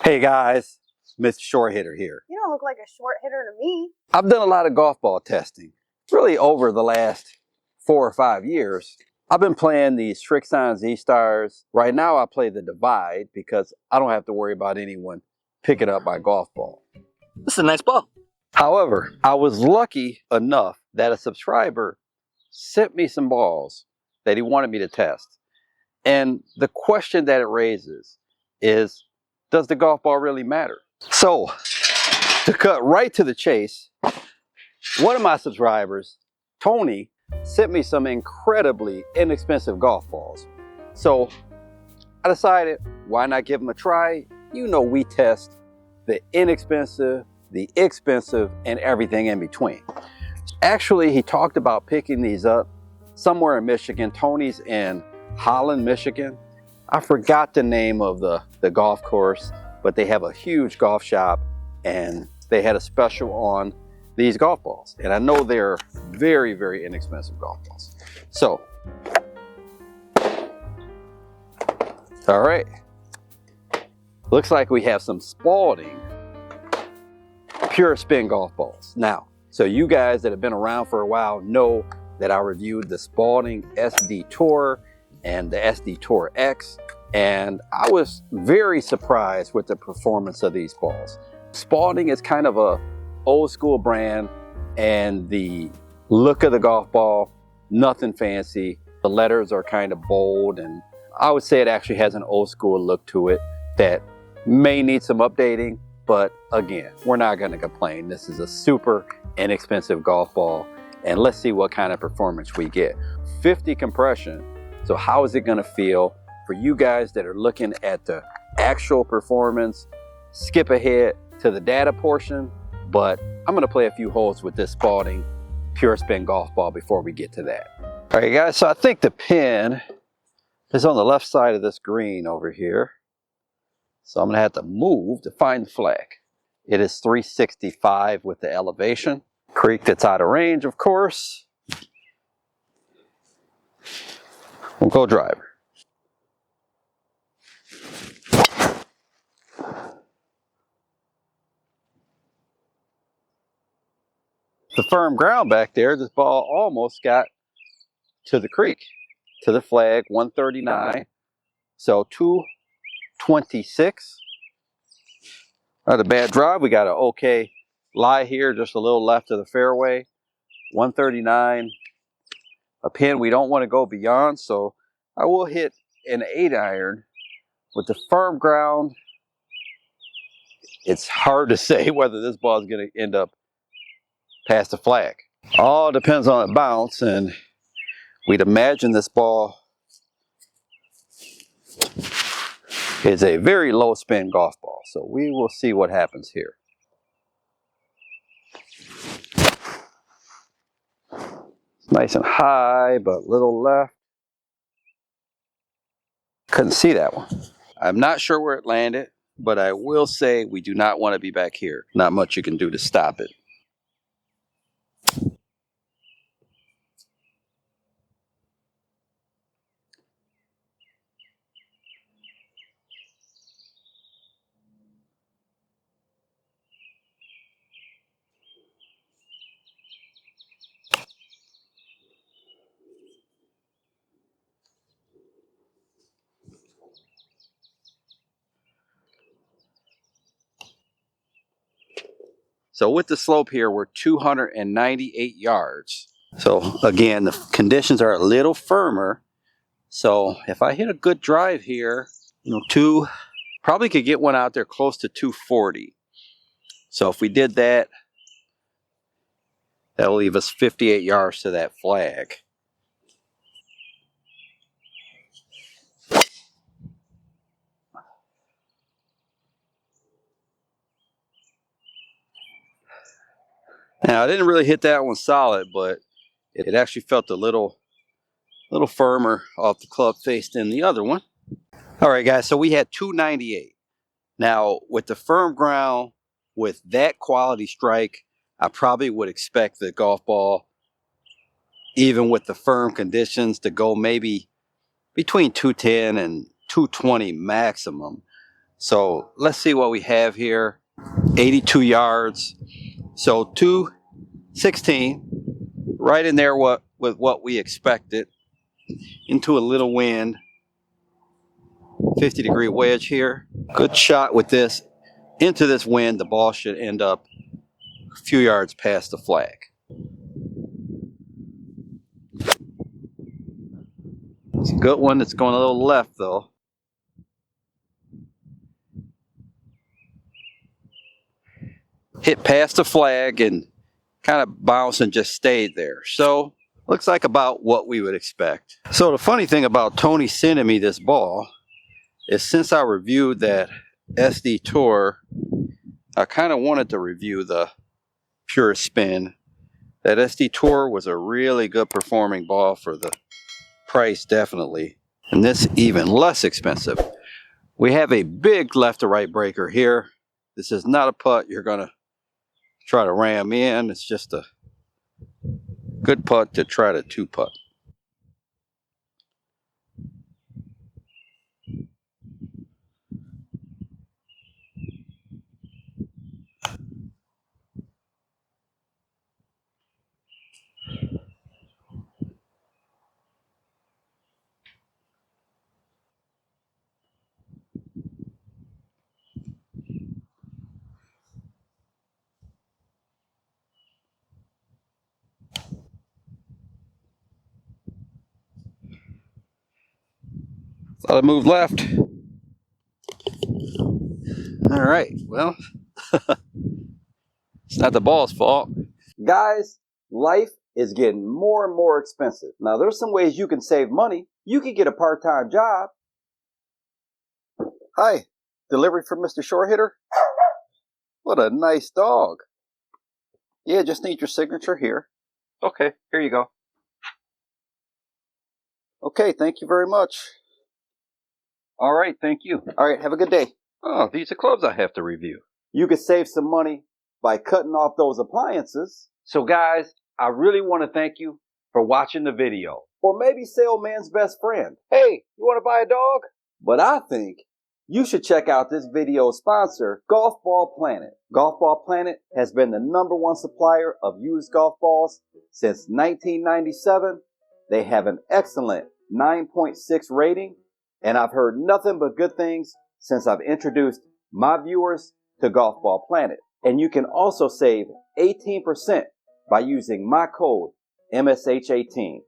Hey guys, Mr. Short Hitter here. You don't look like a short hitter to me. I've done a lot of golf ball testing. Really over the last 4 or 5 years. I've been playing the Srixon Z-Stars. Right now I play the Divide because I don't have to worry about anyone picking up my golf ball. This is a nice ball. However, I was lucky enough that a subscriber sent me some balls that he wanted me to test. And the question that it raises is, does the golf ball really matter? So, to cut right to the chase, one of my subscribers, Tony, sent me some incredibly inexpensive golf balls. So, I decided, why not give them a try? You know, we test the inexpensive, the expensive, and everything in between. Actually, he talked about picking these up somewhere in Michigan. Tony's in Holland, Michigan. I forgot the name of the golf course, but they have a huge golf shop and they had a special on these golf balls. And I know they're very, very inexpensive golf balls. So, all right. Looks like we have some Spalding Pure Spin golf balls. Now, so you guys that have been around for a while know that I reviewed the Spalding SD Tour and the SD Tour X, and I was very surprised with the performance of these balls. Spalding is kind of a old school brand, and the look of the golf ball, nothing fancy. The letters are kind of bold, and I would say it actually has an old school look to it that may need some updating, but again, we're not going to complain. This is a super inexpensive golf ball, and let's see what kind of performance we get. 50 compression. So how is it going to feel for you guys that are looking at the actual performance? Skip ahead to the data portion, but I'm going to play a few holes with this Spalding Pure Spin golf ball before we get to that. All right, guys, so I think the pin is on the left side of this green over here. So I'm going to have to move to find the flag. It is 365 with the elevation. Creek that's out of range, of course. We'll go driver. The firm ground back there, this ball almost got to the creek, to the flag, 139. So 226. Not a bad drive. We got an okay lie here, just a little left of the fairway. 139. A pin we don't want to go beyond, so I will hit an 8-iron with the firm ground. It's hard to say whether this ball is going to end up past the flag. All depends on the bounce, and we'd imagine this ball is a very low spin golf ball, so we will see what happens here. Nice and high, but little left. Couldn't see that one. I'm not sure where it landed, but I will say we do not want to be back here. Not much you can do to stop it. So with the slope here, we're 298 yards. So again, the conditions are a little firmer. So if I hit a good drive here, probably could get one out there close to 240. So if we did that, that'll leave us 58 yards to that flag. Now, I didn't really hit that one solid, but it actually felt a little firmer off the club face than the other one. All right, guys, so we had 298. Now, with the firm ground, with that quality strike, I probably would expect the golf ball, even with the firm conditions, to go maybe between 210 and 220 maximum. So let's see what we have here. 82 yards. So 216, right in there with what we expected. Into a little wind. 50-degree wedge here. Good shot with this. Into this wind, the ball should end up a few yards past the flag. It's a good one. It's going a little left though. Hit past the flag and kind of bounced and just stayed there. So looks like about what we would expect. So the funny thing about Tony sending me this ball is since I reviewed that SD Tour, I kind of wanted to review the Pure Spin. That SD Tour was a really good performing ball for the price, definitely. And this even less expensive. We have a big left to right breaker here. This is not a putt you're gonna try to ram in. It's just a good putt to try to two putt. Thought I moved left. All right, well, it's not the ball's fault. Guys, life is getting more and more expensive. Now, there's some ways you can save money. You can get a part-time job. Hi, delivery from Mr. Short Hitter. What a nice dog. Yeah, just need your signature here. Okay, here you go. Okay, thank you very much. All right, thank you. All right, have a good day. Oh, these are clubs I have to review. You could save some money by cutting off those appliances. So guys, I really want to thank you for watching the video. Or maybe salesman's best friend. Hey, you want to buy a dog? But I think you should check out this video's sponsor, Golf Ball Planet. Golf Ball Planet has been the #1 supplier of used golf balls since 1997. They have an excellent 9.6 rating, and I've heard nothing but good things since I've introduced my viewers to Golf Ball Planet. And you can also save 18% by using my code MSH18.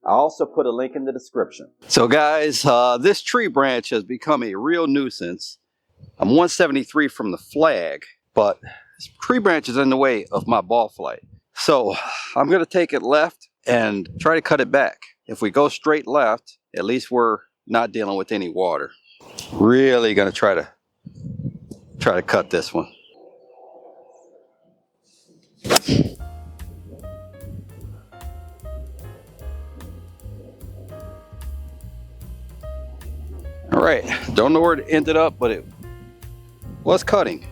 I also put a link in the description. So guys, this tree branch has become a real nuisance. I'm 173 from the flag, but this tree branch is in the way of my ball flight. So I'm going to take it left and try to cut it back. If we go straight left, at least we're not dealing with any water. Really going to try to cut this one. All right, don't know where it ended up, but it was cutting.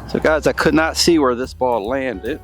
So guys, I could not see where this ball landed.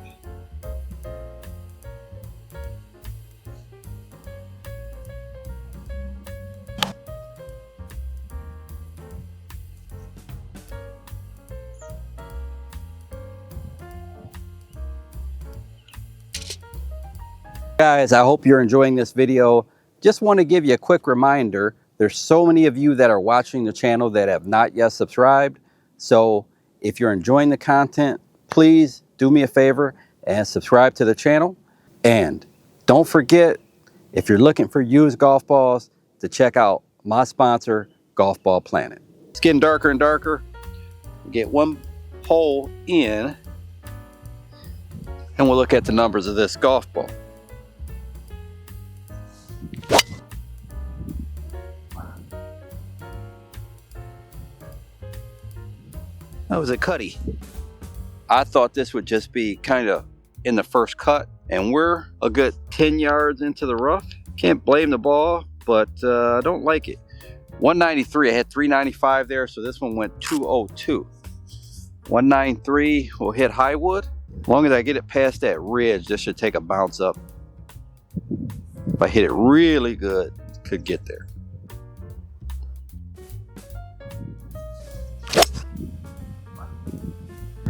Guys, I hope you're enjoying this video. Just want to give you a quick reminder. There's so many of you that are watching the channel that have not yet subscribed. So if you're enjoying the content, please do me a favor and subscribe to the channel. And don't forget, if you're looking for used golf balls, to check out my sponsor, Golf Ball Planet. It's getting darker and darker. Get one hole in and we'll look at the numbers of this golf ball. That was a cutty. I thought this would just be kind of in the first cut, and we're a good 10 yards into the rough. Can't blame the ball, but I don't like it. 193, I had 395 there, so this one went 202. 193 will hit Highwood. As long as I get it past that ridge, this should take a bounce up. If I hit it really good, could get there.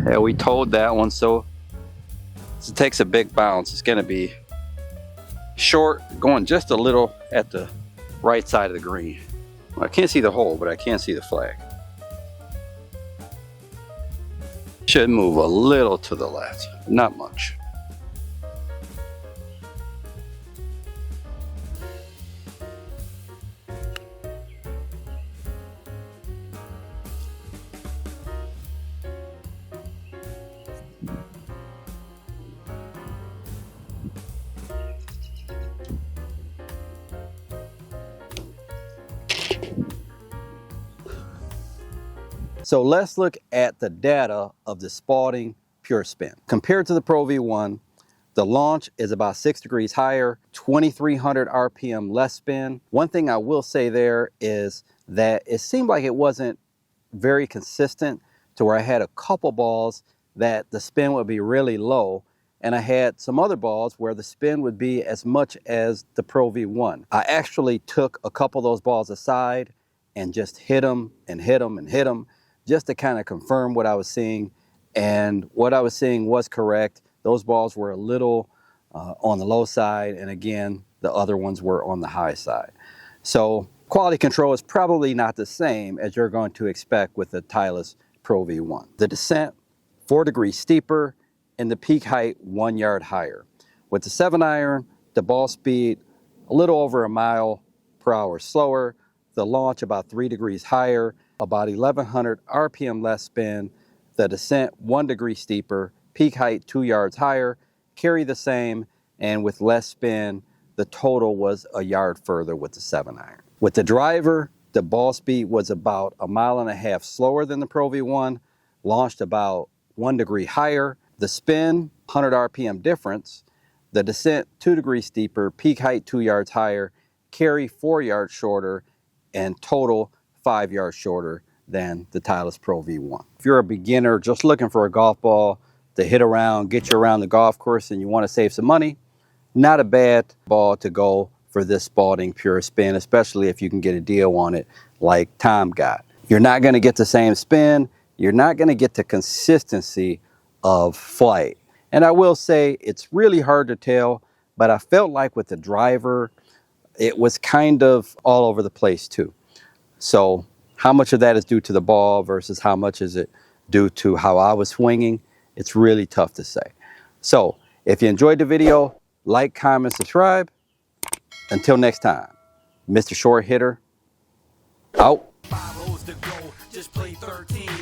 Yeah, we told that one, so it takes a big bounce. It's going to be short, going just a little at the right side of the green. Well, I can't see the hole, but I can see the flag. Should move a little to the left, not much. So let's look at the data of the Spalding Pure Spin. Compared to the Pro V1, the launch is about 6 degrees higher, 2,300 RPM less spin. One thing I will say there is that it seemed like it wasn't very consistent, to where I had a couple balls that the spin would be really low, and I had some other balls where the spin would be as much as the Pro V1. I actually took a couple of those balls aside and just hit them and hit them and hit them, just to kind of confirm what I was seeing. And what I was seeing was correct. Those balls were a little on the low side, and again, the other ones were on the high side. So quality control is probably not the same as you're going to expect with the Titleist Pro V1. The descent, 4 degrees steeper, and the peak height 1 yard higher. With the 7-iron, the ball speed a little over a mile per hour slower, the launch about 3 degrees higher, about 1,100 RPM less spin, the descent 1 degree steeper, peak height 2 yards higher, carry the same, and with less spin, the total was a yard further with the 7-iron. With the driver, the ball speed was about 1.5 miles slower than the Pro V1, launched about 1 degree higher, the spin 100 RPM difference, the descent 2 degrees steeper, peak height 2 yards higher, carry 4 yards shorter, and total 5 yards shorter than the Titleist Pro V1. If you're a beginner just looking for a golf ball to hit around, get you around the golf course, and you want to save some money, not a bad ball to go for this Spalding Pure Spin, especially if you can get a deal on it like Tom got. You're not going to get the same spin. You're not going to get the consistency of flight. And I will say it's really hard to tell, but I felt like with the driver, it was kind of all over the place too. So how much of that is due to the ball versus how much is it due to how I was swinging? It's really tough to say. So if you enjoyed the video, like, comment, subscribe. Until next time, Mr. Short Hitter, out. 5 holes to go, just play 13.